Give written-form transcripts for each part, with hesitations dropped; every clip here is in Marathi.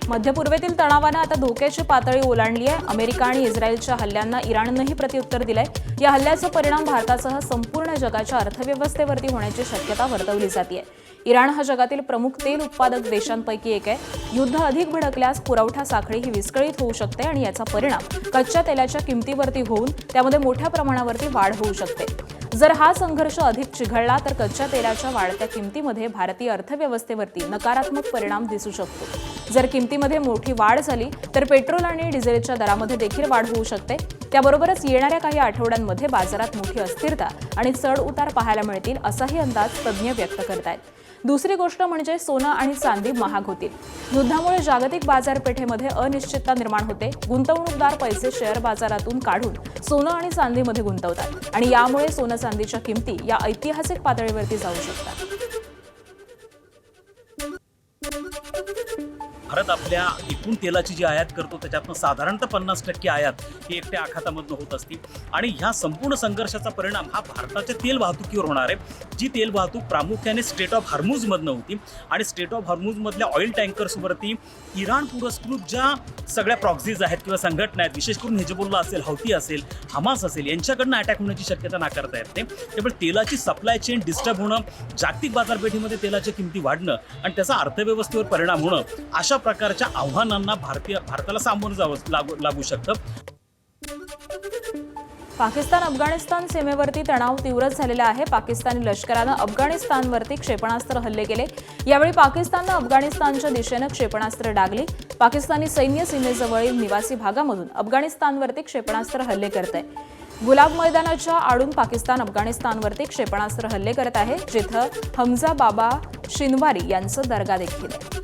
मध्य पूर्वेतील तणावानं आता धोक्याची पातळी ओलांडली आहे। अमेरिका आणि इस्रायलच्या हल्ल्यांना इराणनंही प्रत्युत्तर दिलंय। या हल्ल्याचा परिणाम भारतासह संपूर्ण जगाच्या अर्थव्यवस्थेवरती होण्याची शक्यता वर्तवली जाते। इराण हा जगातील प्रमुख तेल उत्पादक देशांपैकी एक आहे। युद्ध अधिक भडकल्यास पुरवठा साखळी ही विस्कळीत होऊ शकते आणि याचा परिणाम कच्च्या तेलाच्या किमतीवरती होऊन त्यामध्ये मोठ्या प्रमाणावरती वाढ होऊ शकते। जर हा संघर्ष अधिक चिघळला तर कच्च्या तेलाच्या वाढत्या किमतीमध्ये भारतीय अर्थव्यवस्थेवरती नकारात्मक परिणाम दिसू शकतो। जर किमतीमध्ये मोठी वाढ झाली तर पेट्रोल आणि डिझेलच्या दरामध्ये देखील वाढ होऊ शकते। त्याबरोबरच येणाऱ्या काही आठवड्यांमध्ये बाजारात मोठी अस्थिरता आणि चढ उतार पाहायला मिळतील असाही अंदाज तज्ज्ञ व्यक्त करतायत। दुसरी गोष्ट म्हणजे सोनं आणि चांदी महाग होतील। युद्धामुळे जागतिक बाजारपेठेमध्ये अनिश्चितता निर्माण होते। गुंतवणूकदार पैसे शेअर बाजारातून काढून सोनं आणि चांदीमध्ये गुंतवतात आणि यामुळे सोनं चांदीच्या किमती या ऐतिहासिक पातळीवरती जाऊ शकतात। भारत आपल्या एकूण तेलाची जी आयात करतो त्याच्यातून साधारणतः 50% आयात ही एकट्या आखातामधून होत असते आणि ह्या संपूर्ण संघर्षाचा परिणाम हा भारताच्या तेल वाहतुकीवर होणार आहे। जी तेल वाहतूक प्रामुख्याने स्ट्रेट ऑफ हॉर्मुझमधनं होती आणि स्ट्रेट ऑफ हॉर्मुझमधल्या ऑइल टँकर्सवरती इराण पुरस्कृत ज्या सगळ्या प्रॉक्सीज आहेत किंवा संघटना आहेत, विशेष करून हिजबुल्ला असेल, हौती असेल, हमास असेल, यांच्याकडनं अटॅक होण्याची शक्यता नाकारता येते। त्यामुळे तेलाची सप्लाय चेन डिस्टर्ब होणं, जागतिक बाजारपेठेमध्ये तेलाच्या किमती वाढणं आणि त्याचा अर्थव्यवस्थेवर परिणाम होणं, अशा प्रकारच्या आव्हानांना भारताला सामोरं जावं लागू शकतं। पाकिस्तान अफगाणिस्तान सीमेवरती तणाव तीव्र झालेला आहे। पाकिस्तानी लष्करानं अफगाणिस्तानवरती क्षेपणास्त्र हल्ले केले। यावेळी पाकिस्ताननं अफगाणिस्तानच्या दिशेनं क्षेपणास्त्र डागली। पाकिस्तानी सैन्य सीमेजवळील निवासी भागामधून अफगाणिस्तानवरती क्षेपणास्त्र हल्ले करत आहे। गुलाब मैदानाच्या आडून पाकिस्तान अफगाणिस्तानवरती क्षेपणास्त्र हल्ले करत आहे, जिथं हमजा बाबा शिनवारी यांचं दर्गा देखील आहे।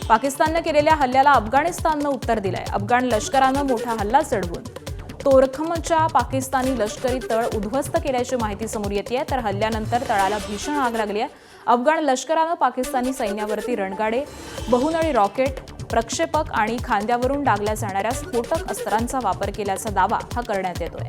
पाकिस्ताननं केलेल्या हल्ल्याला अफगाणिस्ताननं उत्तर दिलंय। अफगाण लष्करानं मोठा हल्ला चढवून तोरखमच्या पाकिस्तानी लष्करी तळ उद्ध्वस्त केल्याची माहिती समोर येतेय, तर हल्ल्यानंतर तळाला भीषण आग लागली आहे। अफगाण लष्करानं पाकिस्तानी सैन्यावरती रणगाडे, बहुनळी रॉकेट, प्रक्षेपक आणि खांद्यावरून डागल्या जाणाऱ्या स्फोटक अस्त्रांचा वापर केल्याचा दावा हा करण्यात येतोय।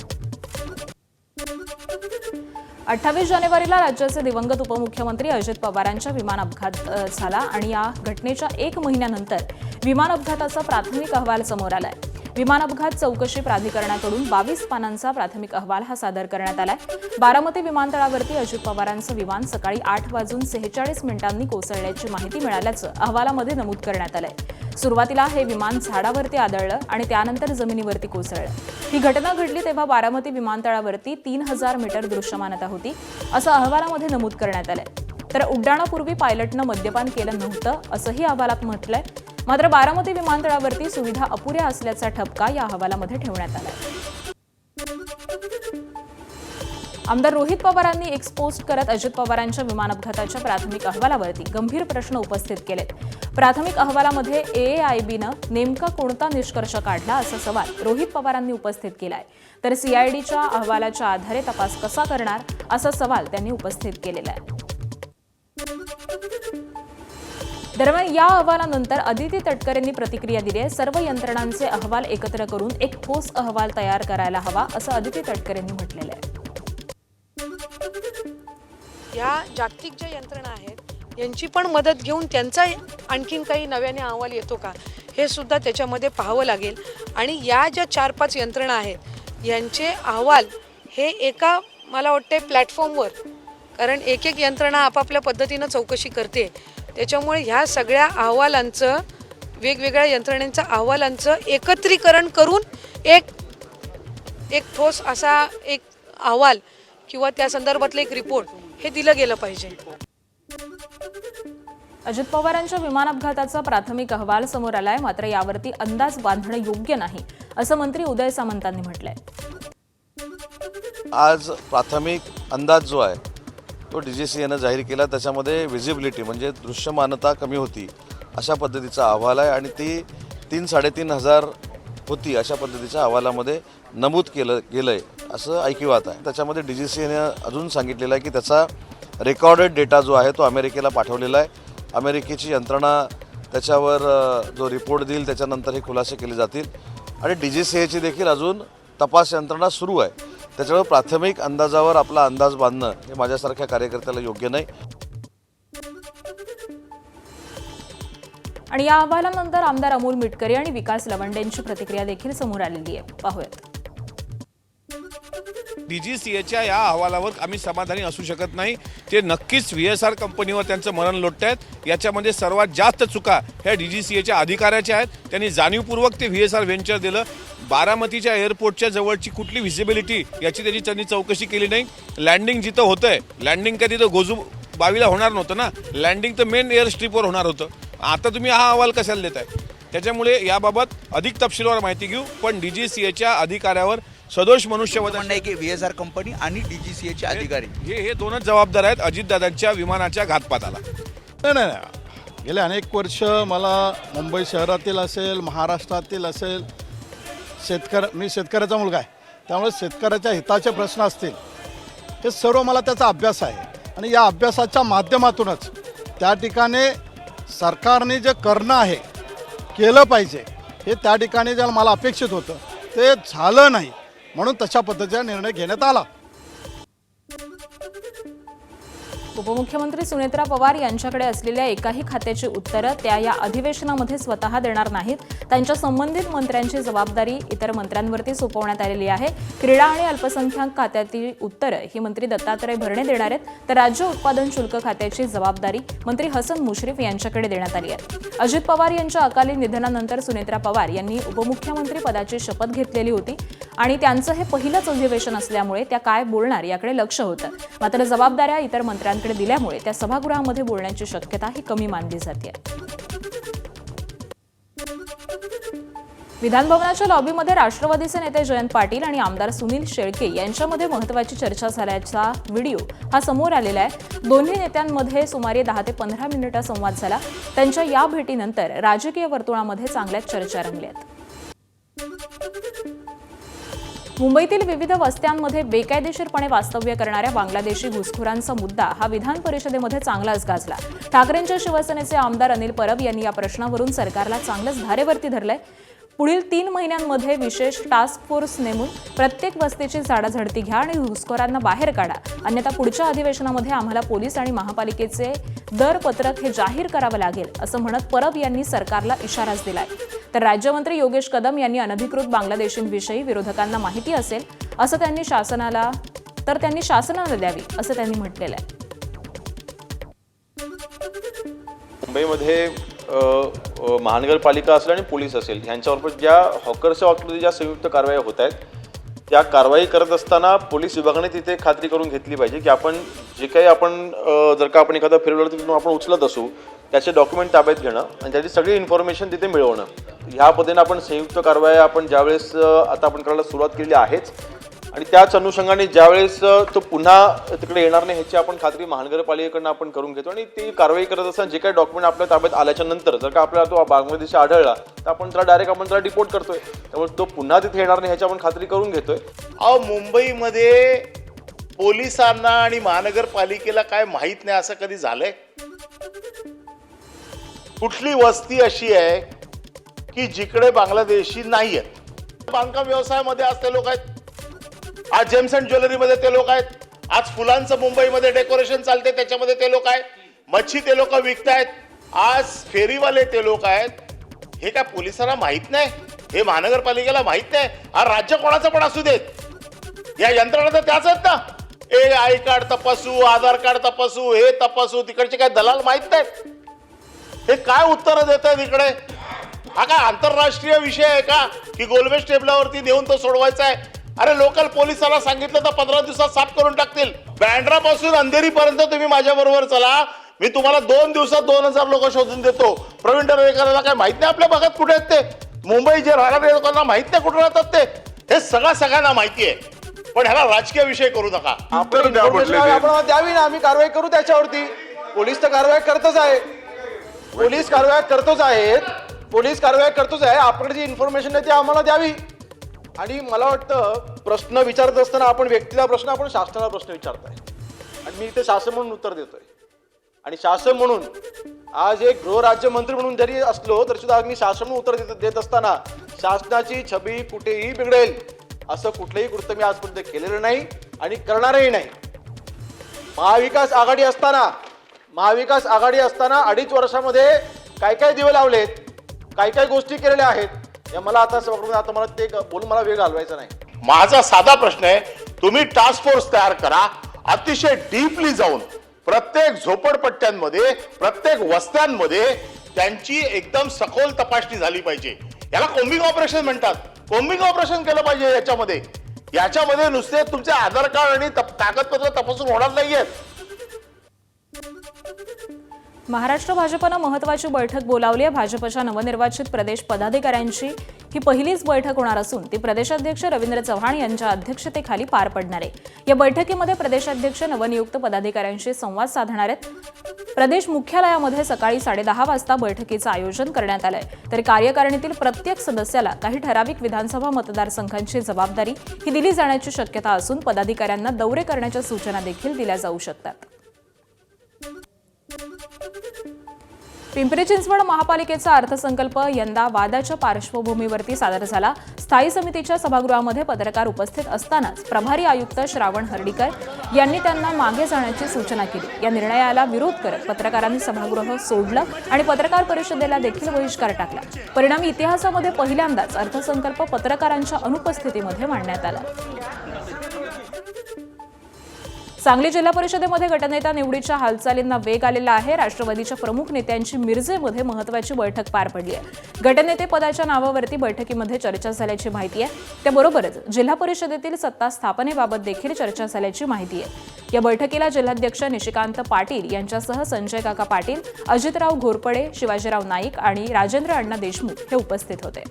28 जानेवारीला राज्याचे दिवंगत उपमुख्यमंत्री अजित पवारांच्या विमान अपघात झाला आणि या घटनेच्या 1 महिन्यानंतर विमान अपघाताचा प्राथमिक अहवाल समोर आलाय। विमान अपघात चौकशी प्राधिकरणाकडून 22 पानांचा प्राथमिक अहवाल हा सादर करण्यात आलाय। बारामती विमानतळावरती अजित पवारांचं विमान सकाळी 8:46 कोसळल्याची माहिती मिळाल्याचं अहवालामध्ये नमूद करण्यात आलंय। सुरुवातीला हे विमान झाडावरती आदळलं आणि त्यानंतर जमिनीवरती कोसळलं। ही घटना घडली तेव्हा बारामती विमानतळावरती 3000 मीटर दृश्यमानता होती, असं अहवालामध्ये नमूद करण्यात आलंय। तर उड्डाणापूर्वी पायलटनं मद्यपान केलं नव्हतं असंही अहवालात म्हटलंय। मात्र बारामती विमानतळावरती सुविधा अपुऱ्या असल्याचा ठपका या अहवालामध्ये ठेवण्यात आलाय। आमदार रोहित पवारांनी एक्स पोस्ट करत अजित पवारांच्या विमान अपघाताच्या प्राथमिक अहवालावरती गंभीर प्रश्न उपस्थित केलेत। प्राथमिक अहवालामध्ये एएआयबीनं नेमका कोणता निष्कर्ष काढला असा सवाल रोहित पवारांनी उपस्थित केलाय, तर सीआयडीच्या अहवालाच्या आधारे तपास कसा करणार असा सवाल त्यांनी उपस्थित केलेला आहे। दरम्यान या अहवालानंतर अदिती तटकरेंनी प्रतिक्रिया दिली आहे। सर्व यंत्रणांचे अहवाल एकत्र करून एक ठोस अहवाल तयार करायला हवा असं अदिती तटकरेंनी म्हटलेलं आहे। या जागतिक ज्या यंत्रणा आहेत यांची पण मदत घेऊन त्यांचा आणखीन काही नव्याने अहवाल येतो का हे सुद्धा त्याच्यामध्ये पाहावं लागेल। आणि या ज्या 4-5 यंत्रणा आहेत यांचे अहवाल हे एका मला वाटते प्लॅटफॉर्मवर, कारण एक यंत्रणा आपापल्या पद्धतीनं चौकशी करते, त्याच्यामुळे ह्या सगळ्या अहवालांचं, वेगवेगळ्या यंत्रणेंच्या अहवालांचं एकत्रीकरण करून एक ठोस असा एक अहवाल किंवा त्या संदर्भातलं एक रिपोर्ट हे दिलं गेलं पाहिजे। अजित पवारांच्या विमान अपघाताचा प्राथमिक अहवाल समोर आलाय, मात्र यावरती अंदाज बांधणं योग्य नाही असं मंत्री उदय सामंतांनी म्हटलंय। आज प्राथमिक अंदाज जो आहे तो डीजीसीएनं जाहीर केला, त्याच्यामध्ये व्हिजिबिलिटी म्हणजे दृश्यमानता कमी होती अशा पद्धतीचा अहवाल आहे आणि ती 3-3.5 होती अशा पद्धतीच्या अहवालामध्ये नमूद केलं गेलंय असं ऐकिवात आहे। त्याच्यामध्ये डीजीसीएने अजून सांगितलेलं आहे की त्याचा रेकॉर्डेड डेटा जो आहे तो अमेरिकेला पाठवलेला आहे। अमेरिकेची यंत्रणा त्याच्यावर जो रिपोर्ट देईल त्याच्यानंतर हे खुलासे केले जातील आणि डीजीसीएची देखील अजून तपास यंत्रणा सुरू आहे। त्याच्यामुळे प्राथमिक अंदाजावर आपला अंदाज बांधणं हे माझ्यासारख्या कार्यकर्त्याला योग्य नाही। आणि या अहवालानंतर आमदार अमोल मिटकरी आणि विकास लवंडेंची प्रतिक्रिया देखील समोर आलेली आहे. पाहूयात. DGCAच्या या अहवालावर आम्ही समाधानी असू शकत नाही. ते नक्कीच VSR कंपनीवर त्यांचं मरण लोटत आहेत. याच्यामध्ये सर्वात जास्त चुका ह्या DGCAच्या अधिकाऱ्याच्या आहेत. त्यांनी जाणीवपूर्वक ते VSR व्हेंचर दिलं. बारामतीच्या एअरपोर्टच्या जवळची कुठली व्हिजिबिलिटी याची त्यांनी चौकशी केली नाही. लँडिंग जिथं होतंय, लँडिंग काय तिथं गोजूबावीला होणार नव्हतं ना, लँडिंग तर मेन एअर स्ट्रीपवर होणार होतं. आता तुम्ही हा अहवाल कशाला देताय? त्याच्यामुळे याबाबत अधिक तपशीलवार माहिती घेऊ. पण DGCAच्या अधिकाऱ्यावर सदोष मनुष्यवध म्हणणं आहे की VSR कंपनी आणि DGCAचे अधिकारी हे दोनच जबाबदार आहेत अजितदादांच्या विमानाच्या घातपाताला. नाही, गेले अनेक वर्ष मला मुंबई शहरातील असेल, महाराष्ट्रातील असेल, मी शेतकऱ्याचा मुलगा आहे, त्यामुळे शेतकऱ्याच्या हिताचे प्रश्न असतील हे सर्व मला त्याचा अभ्यास आहे. आणि या अभ्यासाच्या माध्यमातूनच त्या ठिकाणी सरकारने जे करणं आहे, केलं पाहिजे, हे त्या ठिकाणी जे मला अपेक्षित होतं ते झालं नाही, म्हणून तशा पद्धतीचा निर्णय घेण्यात आला. उपमुख्यमंत्री सुनेत्रा पवार यांच्याकडे असलेल्या एकाही खात्याची उत्तरं त्या या अधिवेशनामध्ये स्वतः देणार नाहीत. त्यांच्या संबंधित मंत्र्यांची जबाबदारी इतर मंत्र्यांवरती सोपवण्यात आलेली आहे. क्रीडा आणि अल्पसंख्याक खात्यातील उत्तरं ही मंत्री दत्तात्रय भरणे देणार आहेत, तर राज्य उत्पादन शुल्क खात्याची जबाबदारी मंत्री हसन मुश्रीफ यांच्याकडे देण्यात आली आहे. अजित पवार यांच्या अकाली निधनानंतर सुनेत्रा पवार यांनी उपमुख्यमंत्री पदाची शपथ घेतलेली होती आणि त्यांचं हे पहिलंच अधिवेशन असल्यामुळे त्या काय बोलणार याकडे लक्ष होतं. मात्र जबाबदाऱ्या इतर मंत्र्यांकडे दिल्यामुळे त्या सभागृहामध्ये बोलण्याची शक्यता ही कमी मानली जाते. विधानभवनाच्या लॉबीमध्ये राष्ट्रवादीचे नेते जयंत पाटील आणि आमदार सुनील शेळके यांच्यामध्ये महत्त्वाची चर्चा झाल्याचा व्हिडिओ हा समोर आलेला आहे. दोन्ही नेत्यांमध्ये सुमारे 10 ते 15 मिनिटं संवाद झाला. त्यांच्या या भेटीनंतर राजकीय वर्तुळामध्ये चांगल्याच चर्चा रंगल्यात. मुंबईतील विविध वस्त्यांमध्ये बेकायदेशीरपणे वास्तव्य करणाऱ्या बांगलादेशी घुसखोरांचा मुद्दा हा विधान परिषदेमध्ये चांगलाच गाजला. ठाकरेंच्या शिवसेनेचे आमदार अनिल परब यांनी या प्रश्नावरून सरकारला चांगलंच धारेवरती धरलंय. पुढील 3 महिन्यांमध्ये विशेष टास्क फोर्स नेमून प्रत्येक वस्तीची झाडाझडती घ्या आणि घुसखोरांना बाहेर काढा, अन्यथा पुढच्या अधिवेशनामध्ये आम्हाला पोलीस आणि महापालिकेचे दरपत्रक हे जाहीर करावं लागेल, असं म्हणत परब यांनी सरकारला इशाराच दिलाय. तर राज्यमंत्री योगेश कदम यांनी अनधिकृत बांगलादेशींविषयी विरोधकांना माहिती असेल असं त्यांनी शासनाला द्यावी असं त्यांनी म्हटलेलं आहे. मुंबईमध्ये महानगरपालिका असेल आणि पोलीस असेल ह्यांच्यावर ज्या हॉकर्सच्या बाबतीत ज्या संयुक्त कारवाया होत आहेत त्या कारवाई करत असताना पोलीस विभागाने तिथे खात्री करून घेतली पाहिजे की आपण जे काही जर का आपण एखादा फिरवलं तिथून आपण उचलत असू त्याचे डॉक्युमेंट ताब्यात घेणं आणि त्याची सगळी इन्फॉर्मेशन तिथे मिळवणं. ह्या पद्धतीने आपण संयुक्त कारवाया आपण ज्यावेळेस आता आपण करायला सुरुवात केलेली आहेच आणि त्याच अनुषंगाने ज्यावेळेस तो पुन्हा तिकडे येणार नाही ह्याची आपण खात्री महानगरपालिकेकडनं आपण करून घेतो आणि ती कारवाई करत असताना जे काही डॉक्युमेंट आपल्या ताब्यात आल्याच्या नंतर जर का आपल्याला तो बांगलादेशी आढळला तर आपण त्याला डायरेक्ट आपण त्याला डिपोर्ट करतोय. त्यामुळे तो पुन्हा तिथे येणार नाही ह्याची आपण खात्री करून घेतोय. मुंबईमध्ये पोलिसांना आणि महानगरपालिकेला काय माहित नाही असं कधी झालंय? कुठली वस्ती अशी आहे की जिकडे बांगलादेशी नाही आहेत? बांधकाम व्यवसायामध्ये आज ते लोक आहेत, आज जेम्स अँड ज्वेलरीमध्ये ते लोक आहेत, आज फुलांचं मुंबईमध्ये डेकोरेशन चालते त्याच्यामध्ये ते लोक आहेत, मच्छी ते लोक विकतायत, आज फेरीवाले ते लोक आहेत. हे काय पोलिसांना माहित नाही? हे महानगरपालिकेला माहित नाही? हा राज्य कोणाचं पण असू देत, या यंत्रणा तर त्याच आहेत ना. आय कार्ड तपासू, आधार कार्ड तपासू, हे तपासू, तिकडचे काय दलाल माहित नाहीत? हे काय उत्तर देत आहेत इकडे? हा काय आंतरराष्ट्रीय विषय आहे का की गोलमेज टेबलावरती देऊन तो सोडवायचा आहे? अरे लोकल पोलिसाला सांगितलं तर 15 दिवसात साफ करून टाकतील. बँड्रापासून अंधेरीपर्यंत तुम्ही माझ्या बरोबर चला, मी तुम्हाला 2 दिवसात 2000 लोक शोधून देतो. प्रवीण दरेकरला काय माहित नाही आपल्या भागात कुठे आहेत ते? मुंबई जे राहणारे लोकांना माहित नाही कुठे राहतात ते? हे सगळ्यांना माहिती आहे, पण ह्याला राजकीय विषय करू नका. आपण द्यावी ना, आम्ही कारवाई करू त्याच्यावरती. पोलीस तर कारवाई करतच आहे, पोलीस कारवाई करतोच आहे. आपल्याकडे जी इन्फॉर्मेशन आहे ती आम्हाला द्यावी. आणि मला वाटतं प्रश्न विचारत असताना आपण व्यक्तीला प्रश्न, आपण शासनाला प्रश्न विचारताय आणि मी इथे शासन म्हणून उत्तर देतोय. आणि शासन म्हणून आज एक गृहराज्यमंत्री म्हणून जरी असलो तरी सुद्धा मी शासन म्हणून उत्तर देत असताना शासनाची छबी कुठेही बिघडेल असं कुठलंही कृत्य मी आजपर्यंत केलेलं नाही आणि करणारही नाही. महाविकास आघाडी असताना 2.5 वर्षामध्ये काय काय दिवे लावलेत, काय काय गोष्टी केलेल्या आहेत, या मला आता मला ते बोलून मला वेळ घालवायचा नाही. माझा साधा प्रश्न आहे, तुम्ही टास्क फोर्स तयार करा, अतिशय डीपली जाऊन प्रत्येक झोपडपट्ट्यांमध्ये, प्रत्येक वस्त्यांमध्ये त्यांची एकदम सखोल तपासणी झाली पाहिजे. याला कोम्बिंग ऑपरेशन म्हणतात. कोम्बिंग ऑपरेशन केलं पाहिजे. याच्यामध्ये नुसते तुमचे आधार कार्ड आणि कागदपत्र तपासून होणार नाहीयेत. महाराष्ट्र भाजपनं महत्त्वाची बैठक बोलावली आहे. भाजपच्या नवनिर्वाचित प्रदेश पदाधिकाऱ्यांची ही पहिलीच बैठक होणार असून ती प्रदेशाध्यक्ष रवींद्र चव्हाण यांच्या अध्यक्षतेखाली पार पडणार आहे. या बैठकीमध्ये प्रदेशाध्यक्ष नवनियुक्त पदाधिकाऱ्यांशी संवाद साधणार आहेत. प्रदेश मुख्यालयामध्ये सकाळी 10:30 वाजता बैठकीचं आयोजन करण्यात आलंय. तर कार्यकारिणीतील प्रत्येक सदस्याला काही ठराविक विधानसभा मतदारसंघांची जबाबदारी ही दिली जाण्याची शक्यता असून पदाधिकाऱ्यांना दौरे करण्याच्या सूचना देखील दिल्या जाऊ शकतात. पिंपरी चिंचवड महापालिकेचा अर्थसंकल्प यंदा वादाच्या पार्श्वभूमीवरती सादर झाला. स्थायी समितीच्या सभागृहामध्ये पत्रकार उपस्थित असतानाच प्रभारी आयुक्त श्रावण हर्डीकर यांनी त्यांना मागे जाण्याची सूचना केली. या निर्णयाला विरोध करत पत्रकारांनी सभागृह सोडलं आणि पत्रकार परिषदेला देखील बहिष्कार टाकला. परिणामी इतिहासामध्ये पहिल्यांदाच अर्थसंकल्प पत्रकारांच्या अनुपस्थितीमध्ये मांडण्यात आला. सांगली जिल्हा परिषदेमध्ये गटनेता निवडीच्या हालचालींना वेग आलेला आहे. राष्ट्रवादीच्या प्रमुख नेत्यांची मिरजेमध्ये महत्त्वाची बैठक पार पडली आहे. गटनेते पदाच्या नावावरती बैठकीमध्ये चर्चा झाल्याची माहिती आहे. त्याबरोबरच जिल्हा परिषदेतील सत्ता स्थापनेबाबत देखील चर्चा झाल्याची माहिती आहे. या बैठकीला जिल्हाध्यक्ष निशिकांत पाटील यांच्यासह संजय काका पाटील, अजितराव घोरपडे, शिवाजीराव नाईक आणि राजेंद्र अण्णा देशमुख हे उपस्थित होते.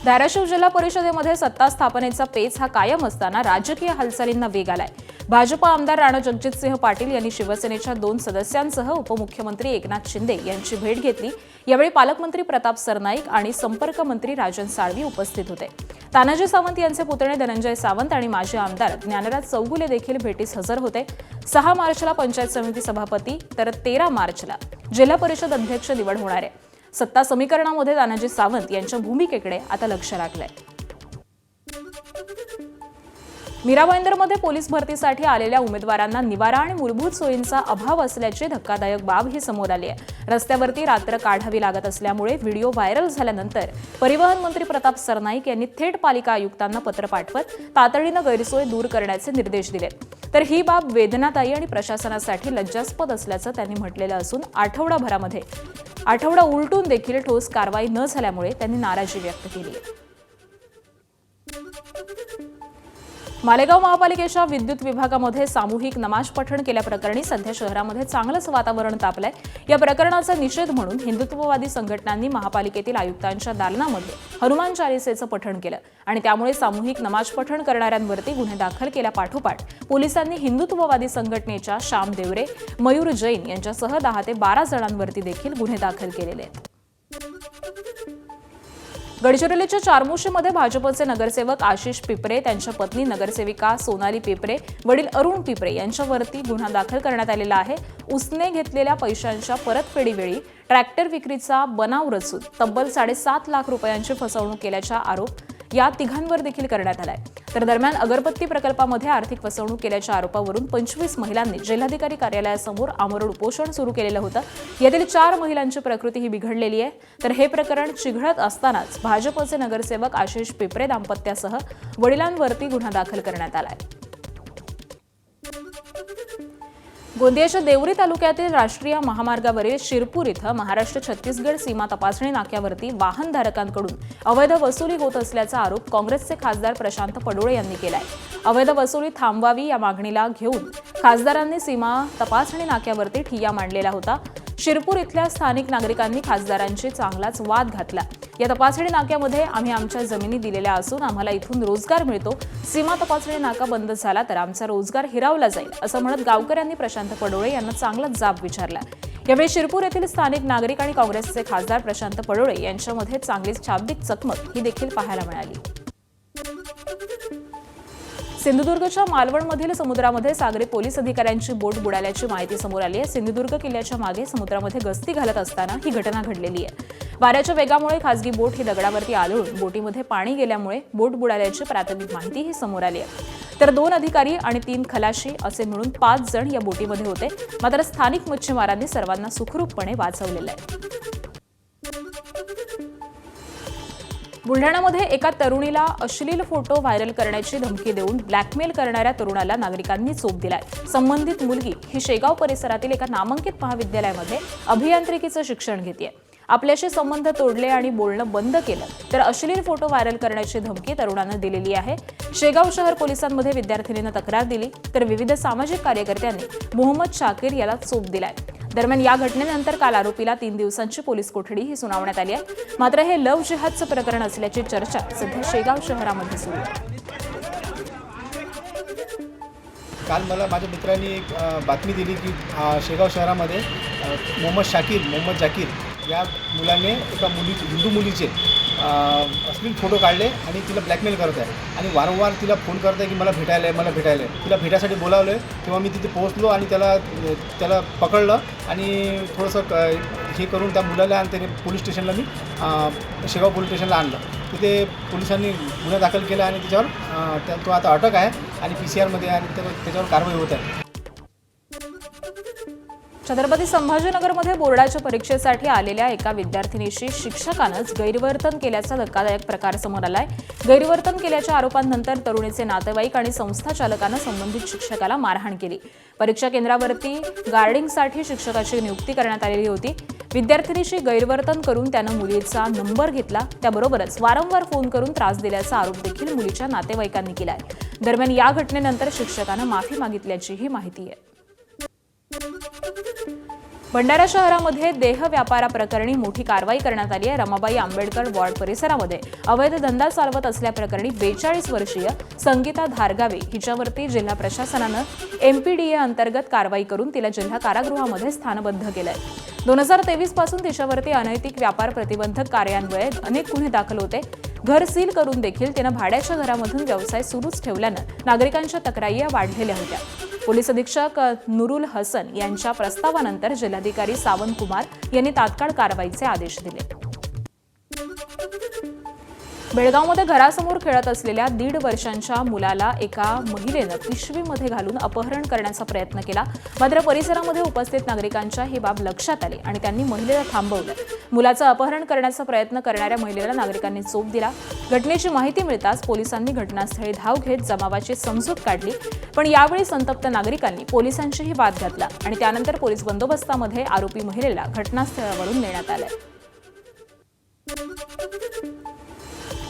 धाराशिव जिल्हा परिषदेमध्ये सत्ता स्थापनेचा पेच हा कायम असताना राजकीय हालचालींना वेग आलाय. भाजप आमदार राणा जगजितसिंह पाटील यांनी शिवसेनेच्या 2 सदस्यांसह उपमुख्यमंत्री एकनाथ शिंदे यांची भेट घेतली. यावेळी पालकमंत्री प्रताप सरनाईक आणि संपर्क मंत्री राजन साळवी उपस्थित होते. तानाजी सावंत यांचे पुतणे धनंजय सावंत आणि माजी आमदार ज्ञानराज चौगुले देखील भेटीस हजर होते. 6 मार्चला पंचायत समिती सभापती तर 13 मार्चला जिल्हा परिषद अध्यक्ष निवड होणार आहे. सत्ता समीकरणामध्ये तानाजी सावंत यांच्या भूमिकेकडे आता लक्ष लागलंय. मीरा भाईंदरमध्ये पोलीस भरतीसाठी आलेल्या उमेदवारांना निवारा आणि मूलभूत सोयींचा अभाव असल्याची धक्कादायक बाब ही समोर आली आहे. रस्त्यावरती रात्र काढावी लागत असल्यामुळे व्हिडिओ व्हायरल झाल्यानंतर परिवहन मंत्री प्रताप सरनाईक यांनी थेट पालिका आयुक्तांना पत्र पाठवत तातडीनं गैरसोय दूर करण्याचे निर्देश दिले. तर ही बाब वेदनादायी आणि प्रशासनासाठी लज्जास्पद असल्याचं त्यांनी म्हटलेलं असून आठवडा उलटून देखील ठोस कारवाई न झाल्यामुळे त्यांनी नाराजी व्यक्त केली आहे. मालेगाव महापालिकेच्या विद्युत विभागामध्ये सामूहिक नमाज पठण केल्याप्रकरणी सध्या शहरामध्ये चांगलंच वातावरण तापलंय. या प्रकरणाचा निषेध म्हणून हिंदुत्ववादी संघटनांनी महापालिकेतील आयुक्तांच्या दालनामध्ये हनुमान चालीसेचं पठण केलं आणि त्यामुळे सामूहिक नमाज पठण करणाऱ्यांवरती गुन्हे दाखल केल्यापाठोपाठ पोलिसांनी हिंदुत्ववादी संघटनेच्या श्याम देवरे, मयूर जैन यांच्यासह 10 ते 12 जणांवरती देखील गुन्हे दाखल केलेले आहेत. गडचिरोलीच्या चारमोशीमध्ये भाजपचे नगरसेवक आशिष पिपरे, त्यांच्या पत्नी नगरसेविका सोनाली पिपरे, वडील अरुण पिपरे यांच्यावरती गुन्हा दाखल करण्यात आलेला आहे. उसने घेतलेल्या पैशांच्या परतफेडीवेळी ट्रॅक्टर विक्रीचा बनाव रचून तब्बल 7.5 लाख रुपयांची फसवणूक केल्याचा आरोप या तिघांवर देखील करण्यात आलाय. तर दरम्यान अगरबत्ती प्रकल्पामध्ये आर्थिक फसवणूक केल्याच्या आरोपावरून 25 महिलांनी जिल्हाधिकारी कार्यालयासमोर आमरण उपोषण सुरू केलेलं होतं. यातील 4 महिलांची प्रकृती ही बिघडलेली आहे. तर हे प्रकरण चिघळत असतानाच भाजपचे नगरसेवक आशिष पिपरे दाम्पत्यासह वडिलांवरती गुन्हा दाखल करण्यात आलाय. गोंदियाच्या देवरी तालुक्यातील राष्ट्रीय महामार्गावरील शिरपूर इथं महाराष्ट्र-छत्तीसगड सीमा तपासणी नाक्यावरती वाहनधारकांकडून अवैध वसुली होत असल्याचा आरोप काँग्रेसचे खासदार प्रशांत पडोळे यांनी केलाय. अवैध वसुली थांबवावी या मागणीला घेऊन खासदारांनी सीमा तपासणी नाक्यावरती ठिय्या मांडलेला होता. शिरपूर इथल्या स्थानिक नागरिकांनी खासदारांशी चांगलाच वाद घातला. या तपासणी नाक्यामध्ये आम्ही आमच्या जमिनी दिलेल्या असून आम्हाला इथून रोजगार मिळतो. सीमा तपासणी नाका बंद झाला तर आमचा रोजगार हिरावला जाईल असं म्हणत गावकऱ्यांनी प्रशांत पडोळे यांना चांगलाच जाब विचारला. यावेळी शिरपूर येथील स्थानिक नागरिक आणि काँग्रेसचे खासदार प्रशांत पडोळे यांच्यामध्ये चांगलीच शाब्दिक चकमक ही देखील पाहायला मिळाली. सिंधुदुर्गच्या मालवणमधील समुद्रामध्ये सागरी पोलीस अधिकाऱ्यांची बोट बुडाल्याची माहिती समोर आली आहे. सिंधुदुर्ग किल्ल्याच्या मागे समुद्रामध्ये गस्ती घालत असताना ही घटना घडलेली आहे. वाऱ्याच्या वेगामुळे खासगी बोट ही दगडावरती आदळून बोटीमध्ये पाणी गेल्यामुळे बोट बुडाल्याची प्राथमिक माहिती ही समोर आली आहे. तर 2 अधिकारी आणि 3 खलाशी असे मिळून 5 जण या बोटीमध्ये होते. मात्र स्थानिक मच्छीमारांनी सर्वांना सुखरूपपणे वाचवलेलं आहे. बुलढाण्यामध्ये एका तरुणीला अश्लील फोटो व्हायरल करण्याची धमकी देऊन ब्लॅकमेल करणाऱ्या तरुणाला नागरिकांनी चोप दिलाय. संबंधित मुलगी ही शेगाव परिसरातील एका नामांकित महाविद्यालयामध्ये अभियांत्रिकीचं शिक्षण घेतेय. आपल्याशी संबंध तोडले आणि बोलणं बंद केलं तर अश्लील फोटो व्हायरल करण्याची धमकी तरुणानं दिलेली आहे. शेगाव शहर पोलिसांमध्ये विद्यार्थिनीनं तक्रार दिली तर विविध सामाजिक कार्यकर्त्यांनी मोहम्मद शाकीर याला चोप दिलाय. दरम्यान या घटनेनंतर काल आरोपीला 3 दिवसांची पोलीस कोठडी ही सुनावण्यात आली आहे. मात्र हे लव्ह जिहादचं प्रकरण असल्याची चर्चा सध्या शेगाव शहरामध्ये सुरू आहे. काल मला माझ्या मित्रांनी एक बातमी दिली की शेगाव शहरामध्ये मोहम्मद जाकीर या मुलाने एका हिंदू मुलीचे अश्लील फोटो काढले आणि तिला ब्लॅकमेल करत आहे आणि वारंवार तिला फोन करत आहे की मला भेटायला आहे. तिला भेटायसाठी बोलावलं आहे. तेव्हा मी तिथे पोहोचलो आणि त्याला पकडलं आणि थोडंसं हे करून त्या मुलाला आणि त्याने पोलीस स्टेशनला मी शेगाव पोलीस स्टेशनला आणलं. तिथे पोलिसांनी गुन्हा दाखल केला आणि त्याच्यावर तो आता अटक आहे आणि PCR आणि त्याच्यावर कारवाई होत आहे. छत्रपती संभाजीनगरमध्ये बोर्डाच्या परीक्षेसाठी आलेल्या एका विद्यार्थिनीशी शिक्षकानंच गैरवर्तन केल्याचा धक्कादायक प्रकार समोर आलाय. गैरवर्तन केल्याच्या आरोपांनंतर तरुणीचे नातेवाईक आणि संस्था चालकानं संबंधित शिक्षकाला मारहाण केली. परीक्षा केंद्रावरती गार्डिंगसाठी शिक्षकाची नियुक्ती करण्यात आलेली होती. विद्यार्थिनीशी गैरवर्तन करून त्यानं मुलीचा नंबर घेतला. त्याबरोबरच वारंवार फोन करून त्रास दिल्याचा आरोप देखील मुलीच्या नातेवाईकांनी केलाय. दरम्यान या घटनेनंतर शिक्षकानं माफी मागितल्याचीही माहिती आहे. भंडारा शहरामध्ये देह व्यापाराप्रकरणी मोठी कारवाई करण्यात आली आहे. रमाबाई आंबेडकर वॉर्ड परिसरामध्ये अवैध धंदा चालवत असल्याप्रकरणी 42 वर्षीय संगीता धारगावे हिच्यावरती जिल्हा प्रशासनानं MPDA अंतर्गत कारवाई करून तिला जिल्हा कारागृहामध्ये स्थानबद्ध केलंय. 2023 पासून तिच्यावरती अनैतिक व्यापार प्रतिबंधक कार्यान्वयन अनेक गुन्हे दाखल होते. घर सील करून देखील तिनं भाड्याच्या घरामधून व्यवसाय सुरूच ठेवल्यानं नागरिकांच्या तक्रारी वाढलेल्या होत्या. पोलीस अधीक्षक नुरुल हसन यांच्या प्रस्तावानंतर जिल्हाधिकारी सावंत कुमार यांनी तात्काळ कारवाईचे आदेश दिले. बेळगावमध्ये घरासमोर खेळत असलेल्या 1.5 वर्षांच्या मुलाला एका महिलेनं पिशवीमध्ये घालून अपहरण करण्याचा प्रयत्न केला. मात्र परिसरामध्ये उपस्थित नागरिकांच्या ही बाब लक्षात आली आणि त्यांनी महिलेला थांबवलं. मुलाचं अपहरण करण्याचा प्रयत्न करणाऱ्या महिलेला नागरिकांनी चोप दिला. घटनेची माहिती मिळताच पोलिसांनी घटनास्थळी धाव घेत जमावाची समजूत काढली. पण यावेळी संतप्त नागरिकांनी पोलिसांशीही वाद घातला आणि त्यानंतर पोलीस बंदोबस्तामध्ये आरोपी महिलेला घटनास्थळावरून नेण्यात आलं.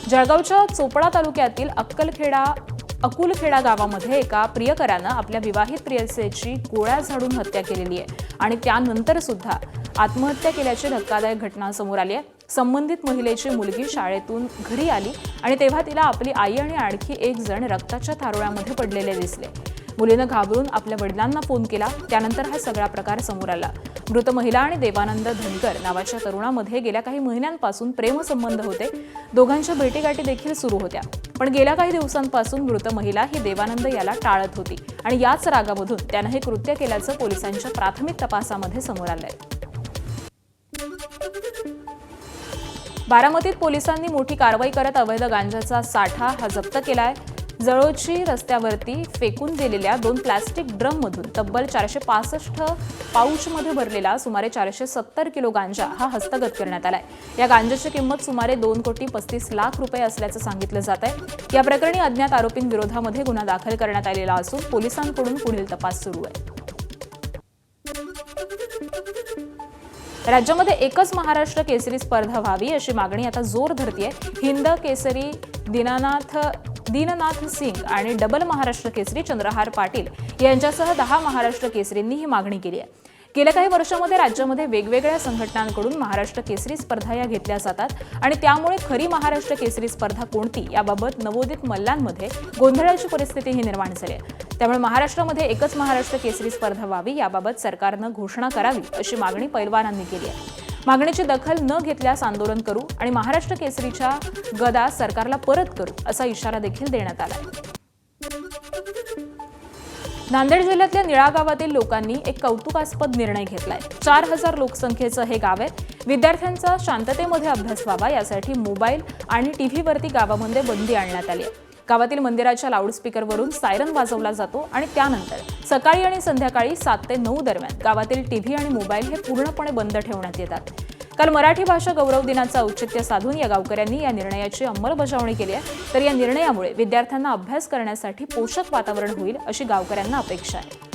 जळगावच्या चोपडा तालुक्यातील अकुलखेडा गावामध्ये एका प्रियकरानं आपल्या विवाहित प्रेयसीची गोळ्या झाडून हत्या केलेली आहे आणि त्यानंतर सुद्धा आत्महत्या केल्याची धक्कादायक घटना समोर आली आहे. संबंधित महिलेची मुलगी शाळेतून घरी आली आणि तेव्हा तिला आपली आई आणि आणखी एक जण रक्ताच्या थारोळ्यामध्ये पडलेले दिसले. मुलीनं घाबरून आपल्या वडिलांना फोन केला. त्यानंतर हा सगळा प्रकार समोर आला. मृत महिला आणि देवानंद धनकर नावाच्या तरुणामध्ये गेल्या काही महिन्यांपासून प्रेमसंबंध होते. दोघांच्या भेटीगाठी देखील सुरू होत्या. पण गेल्या काही दिवसांपासून मृत महिला ही देवानंद याला टाळत होती आणि याच रागामधून त्यानं हे कृत्य केल्याचं पोलिसांच्या प्राथमिक तपासामध्ये समोर आलंय. बारामतीत पोलिसांनी मोठी कारवाई करत अवैध गांजाचा साठा हा जप्त केलाय. जळोची रस्त्यावरती फेकून दिलेल्या 2 प्लास्टिक ड्रममधून तब्बल 465 पाऊचमध्ये भरलेला सुमारे 470 किलो गांजा हा हस्तगत करण्यात आलाय. या गांजाची किंमत सुमारे 2,35,00,000 रुपये असल्याचं सांगितलं जात आहे. या प्रकरणी अज्ञात आरोपींविरोधामध्ये गुन्हा दाखल करण्यात आलेला असून पोलिसांकडून पुढील तपास सुरू आहे. राज्यामध्ये एकच महाराष्ट्र केसरी स्पर्धा व्हावी अशी मागणी आता जोर धरतीये. हिंद केसरी दीननाथ सिंग आणि डबल महाराष्ट्र केसरी चंद्रहार पाटील यांच्यासह 10 महाराष्ट्र केसरींनी ही मागणी केली आहे. गेल्या काही वर्षांमध्ये राज्यामध्ये वेगवेगळ्या संघटनांकडून महाराष्ट्र केसरी स्पर्धा या घेतल्या जातात आणि त्यामुळे खरी महाराष्ट्र केसरी स्पर्धा कोणती याबाबत नवोदित मल्लांमध्ये गोंधळाची परिस्थितीही निर्माण झाली आहे. त्यामुळे महाराष्ट्रामध्ये एकच महाराष्ट्र केसरी स्पर्धा व्हावी याबाबत सरकारनं घोषणा करावी अशी मागणी पैलवानांनी केली आहे. मागणीची दखल न घेतल्यास आंदोलन करू आणि महाराष्ट्र केसरीच्या गदा सरकारला परत करू असा इशारा देखील देण्यात आला आहे. नांदेड जिल्ह्यातल्या निळा गावातील लोकांनी एक कौतुकास्पद निर्णय घेतलाय. 4000 लोकसंख्येचं हे गाव आहे. विद्यार्थ्यांचा शांततेमध्ये अभ्यास व्हावा यासाठी मोबाईल आणि टीव्हीवरती गावामध्ये बंदी आणण्यात आली आहे. गावातील मंदिराच्या लाऊडस्पीकरवरून सायरन वाजवला जातो आणि त्यानंतर सकाळी आणि संध्याकाळी 7 ते 9 दरम्यान गावातील टीव्ही आणि मोबाईल हे पूर्णपणे बंद ठेवण्यात येतात. काल मराठी भाषा गौरव दिनाचं औचित्य साधून या गावकऱ्यांनी या निर्णयाची अंमलबजावणी केली आहे. तर या निर्णयामुळे विद्यार्थ्यांना अभ्यास करण्यासाठी पोषक वातावरण होईल अशी गावकऱ्यांना अपेक्षा आहे.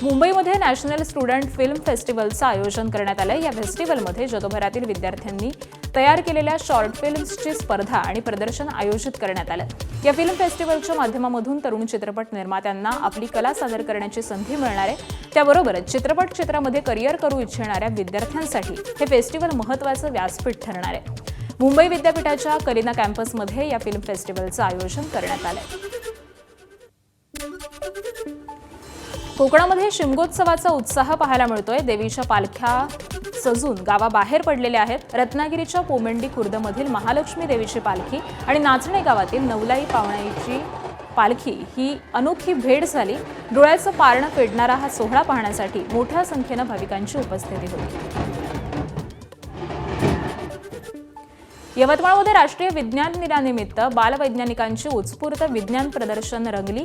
मुंबईमध्ये नॅशनल स्टुडंट फिल्म फेस्टिवलचं आयोजन करण्यात आलंय. या फेस्टिवलमध्ये जगभरातील विद्यार्थ्यांनी तयार केलेल्या शॉर्ट फिल्म्सची स्पर्धा आणि प्रदर्शन आयोजित करण्यात आलं. या फिल्म फेस्टिवलच्या माध्यमामधून तरुण चित्रपट निर्मात्यांना आपली कला सादर करण्याची संधी मिळणार आहे. त्याबरोबरच चित्रपट क्षेत्रामध्ये करिअर करू इच्छिणाऱ्या विद्यार्थ्यांसाठी हे फेस्टिवल महत्त्वाचं व्यासपीठ ठरणार आहे. मुंबई विद्यापीठाच्या कलिना कॅम्पसमध्ये या फिल्म फेस्टिवलचं आयोजन करण्यात आलंय. कोकणामध्ये शिमगोत्सवाचा उत्साह पाहायला मिळतोय. देवीच्या पालख्या सजून गावाबाहेर पडलेल्या आहेत. रत्नागिरीच्या पोमेंडी खुर्दमधील महालक्ष्मी देवीची पालखी आणि नाचणे गावातील नवलाई पावणाईची पालखी ही अनोखी भेट झाली. डोळ्याचं पारणं फेडणारा हा सोहळा पाहण्यासाठी मोठ्या संख्येनं भाविकांची उपस्थिती होती. यवतमाळमध्ये राष्ट्रीय विज्ञान दिनानिमित्त बालवैज्ञानिकांची उत्स्फूर्त विज्ञान प्रदर्शन रंगली.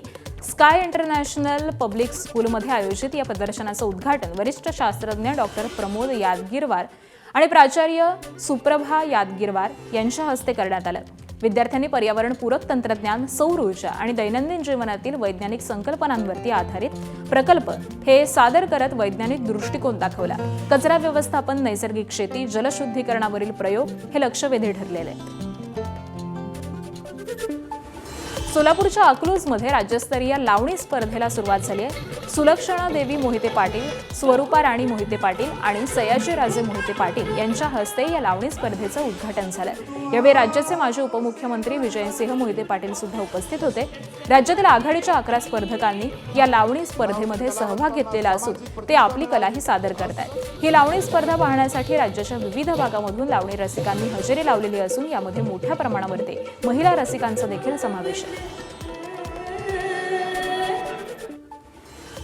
स्काय इंटरनॅशनल पब्लिक स्कूलमध्ये आयोजित या प्रदर्शनाचं उद्घाटन वरिष्ठ शास्त्रज्ञ डॉक्टर प्रमोद यादगीरवार आणि प्राचार्य सुप्रभा यादगीरवार यांच्या हस्ते करण्यात आलं. विद्यार्थ्यांनी पर्यावरणपूरक तंत्रज्ञान, सौर ऊर्जा आणि दैनंदिन जीवनातील वैज्ञानिक संकल्पनांवरती आधारित प्रकल्प हे सादर करत वैज्ञानिक दृष्टिकोन दाखवला. कचरा व्यवस्थापन, नैसर्गिक शेती, जलशुद्धीकरणावरील प्रयोग हे लक्षवेधी ठरलेले आहेत. सोलापूरच्या अकलूजमध्ये राज्यस्तरीय लावणी स्पर्धेला सुरुवात झाली आहे. सुलक्षणा देवी मोहिते पाटील, स्वरूपा राणी मोहिते पाटील आणि सयाजीराजे मोहिते पाटील यांच्या हस्ते या लावणी स्पर्धेचं उद्घाटन झालं. यावेळी राज्याचे माजी उपमुख्यमंत्री विजयसिंह मोहिते पाटील सुद्धा उपस्थित होते. राज्यातील आघाडीच्या 11 स्पर्धकांनी या लावणी स्पर्धेमध्ये सहभाग घेतलेला असून ते आपली कलाही सादर करतात. ही लावणी स्पर्धा पाहण्यासाठी राज्याच्या विविध भागामधून लावणी रसिकांनी हजेरी लावलेली असून यामध्ये मोठ्या प्रमाणावरती महिला रसिकांचा देखील समावेश आहे.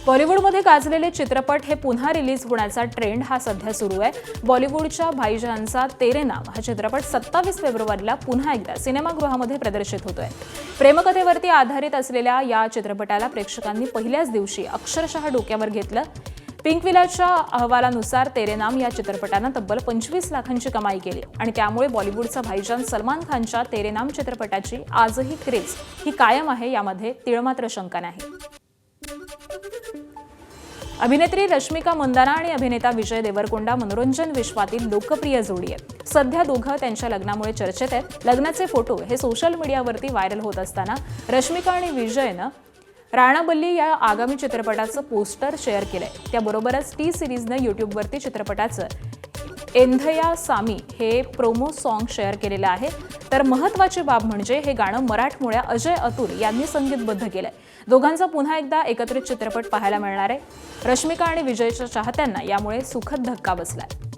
बॉलिवूडमध्ये गाजलेले चित्रपट हे पुन्हा रिलीज होण्याचा ट्रेंड हा सध्या सुरू आहे. बॉलिवूडच्या भाईजानचा तेरे नाम हा चित्रपट 27 फेब्रुवारीला पुन्हा एकदा सिनेमागृहामध्ये प्रदर्शित होतोय. प्रेमकथेवरती आधारित असलेल्या या चित्रपटाला प्रेक्षकांनी पहिल्याच दिवशी अक्षरशः डोक्यावर घेतलं. पिंकविलाच्या अहवालानुसार तेरे नाम या चित्रपटानं तब्बल 25 लाखांची कमाई केली आणि त्यामुळे बॉलिवूडचा भाईजान सलमान खानच्या तेरे नाम चित्रपटाची आजही क्रेज ही कायम आहे, यामध्ये तिळमात्र शंका नाही. अभिनेत्री रश्मिका मंदाना आणि अभिनेता विजय देवरकोंडा मनोरंजन विश्वातील लोकप्रिय जोडी आहे. सध्या दोघं त्यांच्या लग्नामुळे चर्चेत आहेत. लग्नाचे फोटो हे सोशल मीडियावरती व्हायरल होत असताना रश्मिका आणि विजयनं राणाबल्ली या आगामी चित्रपटाचं पोस्टर शेअर केलंय. त्याबरोबरच टी सिरीजनं यूट्यूबवरती चित्रपटाचं एंधया सामी हे प्रोमो सॉन्ग शेअर केलेलं आहे. तर महत्त्वाची बाब म्हणजे हे गाणं मराठमोळ्या अजय अतुल यांनी संगीतबद्ध केलंय. दोघांचा पुन्हा एकदा एकत्रित चित्रपट पाहायला मिळणार आहे. रश्मिका आणि विजयच्या चाहत्यांना यामुळे सुखद धक्का बसलाय.